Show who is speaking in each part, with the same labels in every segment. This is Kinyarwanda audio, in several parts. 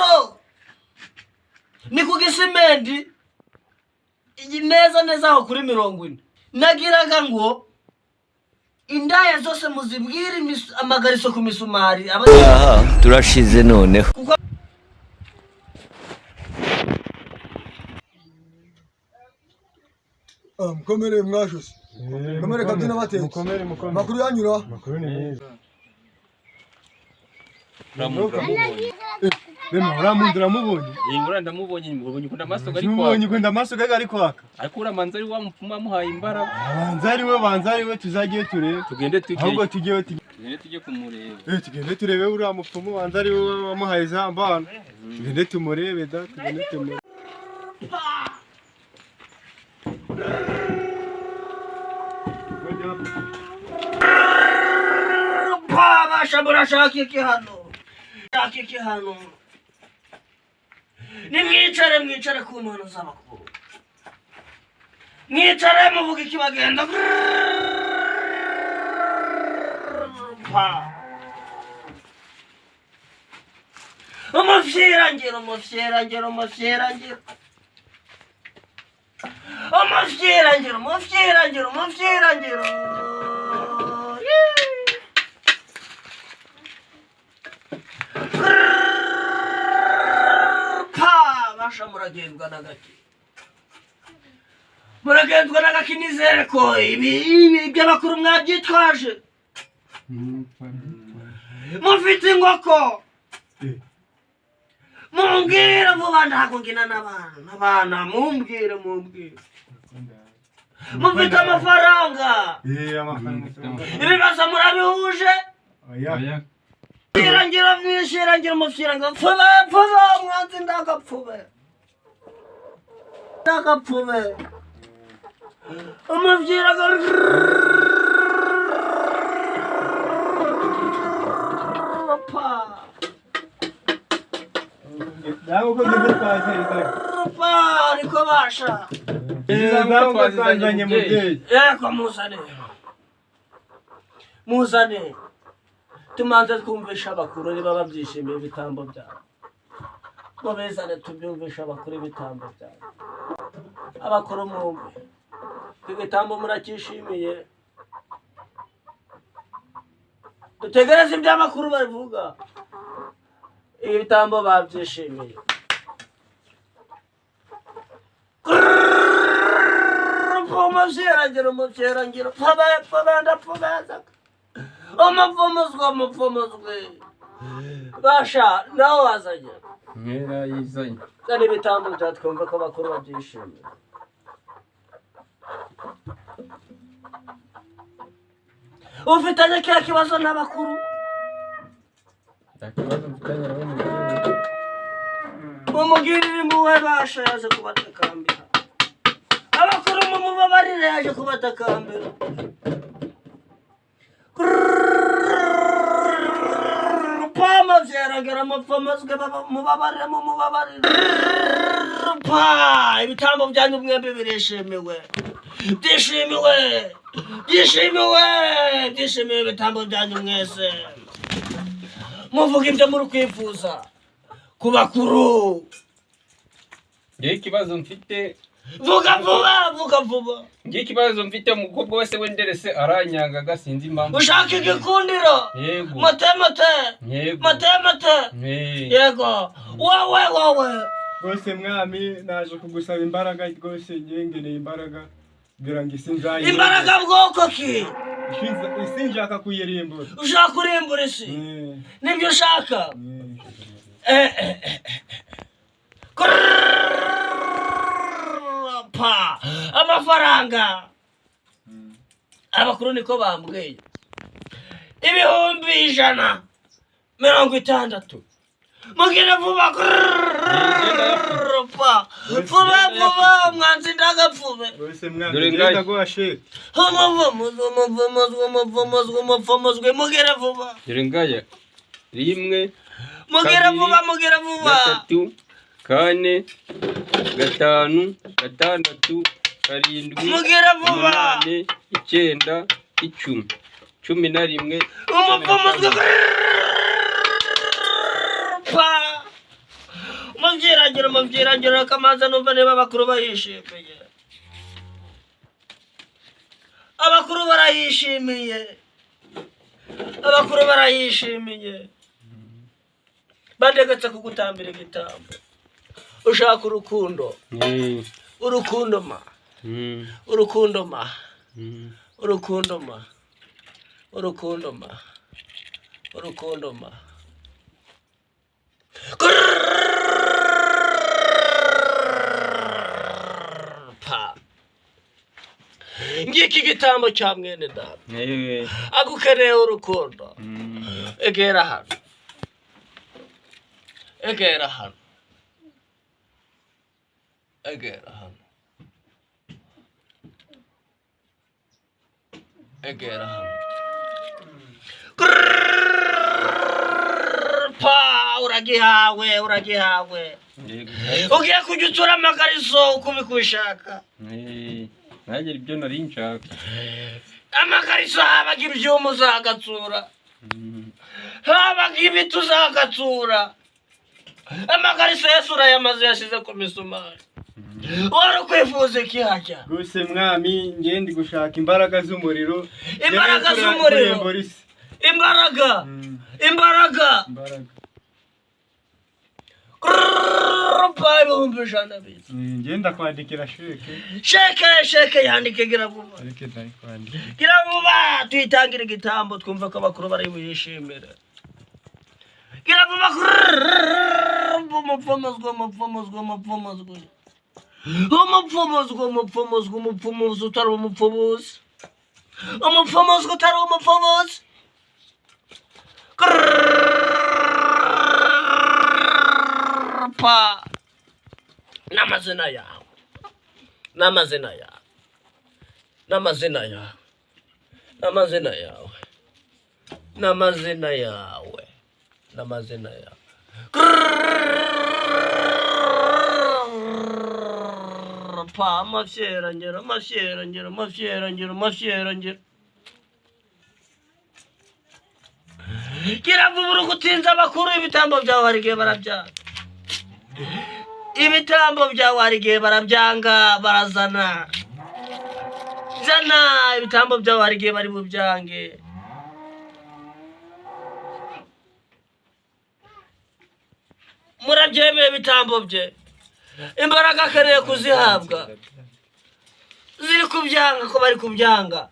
Speaker 1: rero ni ku Gisimenti neza aho kuri 40 nagiraga ngo indaya zose muzibwira amagariso ku misumari
Speaker 2: aha turashize noneho
Speaker 3: mukomere mwashose mukomere kabyina batetse
Speaker 4: mukomere
Speaker 3: makuru yanyura
Speaker 4: makuru ni meza
Speaker 3: bema uramundira mubonye
Speaker 4: ingura ndamubonye ukunda amasoga ariko mubonye ukunda amasoga ariko aka
Speaker 5: ariko uramanza ari wa mupfumu amuhaye imbaraga
Speaker 4: banza ari we tuzagiye turebe
Speaker 5: tugende tujye
Speaker 4: ahubwo tujye
Speaker 5: kumureba
Speaker 4: tugende turebe uriya mupfumu banza ari we wamuhaye izambana tugende tumurebe da tugende tumurebe
Speaker 1: bashabura shaka iki hano nimwicare ku mpano z'abakuru mwicare muvuga iki bagenda umufyirangiro muragendwa n'agaki nizere ko ibi by'abakuru mwabyitwaje mufite ingoko mumbwire vuba ntabwo ngina n'abana mumbwire mufite amafaranga ibibazo murabihuje mwishirangira umufyirangira pfuba mwanzi ndagapfube umuvyiraga ariko basha
Speaker 4: twazanye mubyeyi
Speaker 1: yego muzane tumanze twumvisha abakuru niba babyishimiye ibitambo byabo mubezane tubyumvisha abakuru ibitambo byabo abakuru mwumve ibitambo muracyishimiye dutegereze ibyo abakuru bavuga ibitambo babyishimiye umuvyerangiro pfabenda umupfumuzwe basha nawe wazanye
Speaker 5: mwera yizanye
Speaker 1: kandi ibitambo byatwumva ko abakuru babyishimiye ufitanye kiriya kibazo n'abakuru mumugirire impuhwe basha yaje kubatakambira abakuru mumubabarire yaje kubatakambira vyeragera mupfumuzwe mubabarire ibitambo byanyu mwembi birishimiwe byishimiwe ibitambo byanyu mwese muvuga ibyo muri kwifuza ku bakuru
Speaker 5: ngiye ikibazo mfite
Speaker 1: vuga vuba
Speaker 5: ngiye ikibazo mfite umukobwa wese wenderese aranyangaga sinzi impamvu
Speaker 1: ushaka igikundiro
Speaker 5: yego
Speaker 1: mote yego wowe
Speaker 4: rwose mwami naje kugusaba imbaraga rwose ngengereye imbaraga kugira ngo isi nzayibe
Speaker 1: imbaraga bwoko ki
Speaker 4: isi nshaka kuyirimbura
Speaker 1: ushaka kurimbura isi nibyo ushaka amafaranga abakuru niko bambwiye 160 mugire vuba mwanzi ndagapfube
Speaker 4: dore ngaya
Speaker 1: umupfumuzwe mugire vuba
Speaker 5: dore ngaya 1
Speaker 1: mugire vuba
Speaker 5: 3 4 5 6 7
Speaker 1: mugire vuba
Speaker 5: 8 9 10 11
Speaker 1: umupfumuzwe mubyirangira kamaze numva niba abakuru bayishimiye. Abakuru barayishimiye. Bandegetse kugutambira igitambo. Ushaka urukundo. Urukundo ma. Urukundo ma. Urukundo ma. Urukundo ma. Urukundo ma. Pa. Ngiki gitambo cya mwene data. Agukeneye urukundo. Egera hano. Egera hano. Egera hano. Egera hano. Pa uragihawe. Ugiye kujya utura amakariso uko ubikushaka.
Speaker 5: Nanjye ibyo nari nshaka.
Speaker 1: Amakariso habaga ibyuma uzagatsura. Habaga ibiti uzagatsura. Amakariso Yesu urayamaze yashize ku misumari. Wari kwifuza iki hajya?
Speaker 4: Guse mwami ngendi gushaka imbaraga z'umuriro.
Speaker 1: Imbaraga z'umuriro. Imbaraga. Pa ibihumbi ijana biza.
Speaker 4: Ngenda kwandikira sheke.
Speaker 1: Sheke yandike gira vuba.
Speaker 4: Ariko ndari kwandika.
Speaker 1: Gira vuba tuyitangire igitambo twumva ko abakuru bari bishimira. Gira vuba. Umupfumu utari umupfubuzi. Pa n'amazina yawe. Pa amafyerangero. Gira vuba uri gutinza abakuru ibitambo byawe hari igihe barabyanga. Ibitambo byawe hari igihe barabyanga barazana. Ibitambo byawe hari igihe bari bubyange. Murabyemeye ibitambo bye. Imbaraga akeneye kuzihabwa. Ziri kubyanga ko bari kubyanga.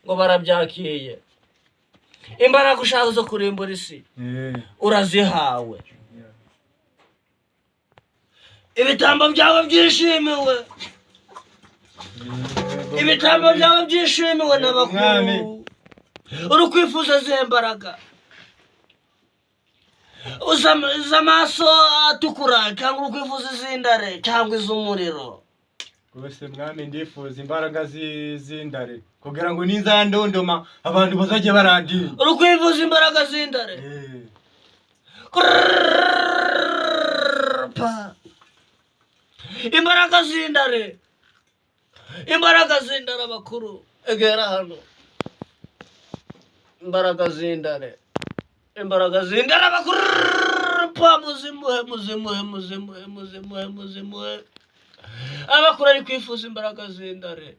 Speaker 1: Ngo barabyakiye. Imbaraga ushaka zo kurimbura isi urazihawe. Ibitambo byawe byishimiwe. N'abakuru. Uri kwifuza zihe mbaraga? Uzamaso atukura cyangwa uri kwifuza izindare cyangwa iz'umuriro?
Speaker 4: Gose mwami ndifuza imbaraga z'indare kugira ngo nizandondoma abantu bazajye barandira.
Speaker 1: Uri kwifuza imbaraga z'indare? Pa. Imbaraga z'indare abakuru. Egera hano. Imbaraga z'indare abakuru. Pa muzimuhe. Abakuru ari kwifuza imbaraga z'indare.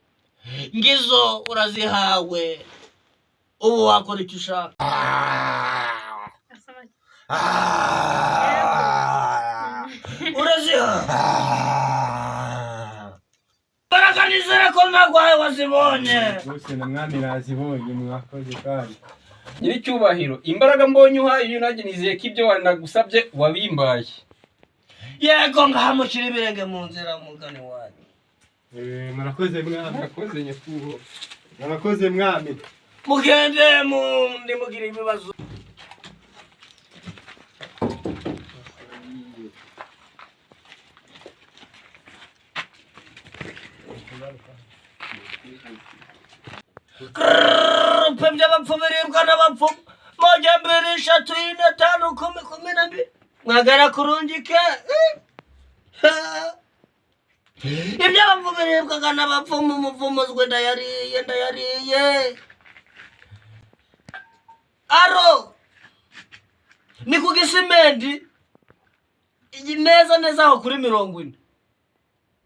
Speaker 1: Ngizo urazihawe. Ubu wakora icyo ushaka. Uraziha. Imbaraga nizere ko nagwaye wazibonye.
Speaker 4: Gose na mwami nazibonye mwakoze kandi.
Speaker 5: Nyiricyubahiro, imbaraga mbonye uhaye nanjye nizeye ko ibyo wanagusabye wabimbaye.
Speaker 1: Yego ngahamukira ibirenge mu nzira mugani wanyu.
Speaker 4: Murakoze mwami.
Speaker 5: Murakoze nyakuho.
Speaker 4: Murakoze mwami.
Speaker 1: Mugende ndimugire ibibazo. pe by'abapfu biribwa n'abapfu 1 2 3 4 5 10 12 mwagara kurungike iby'abapfu biribwa n'abapfu mu muvumo zwe ndayariye aro ni ku Gisimenti neza aho kuri 40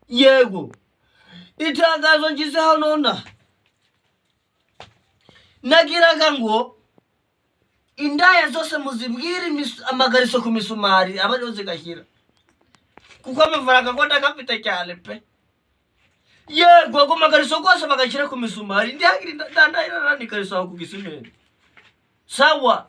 Speaker 1: yego itangazo ngize hano nagiraga ngo indaya zose muzibwire amagariso ku misumari abariho zigashyira kuko amafaranga ko ndagafite cyane pe yego ku magariso rwose bagashyira ku misumari ndahira n'ikariso aho ku Gisimenti sawa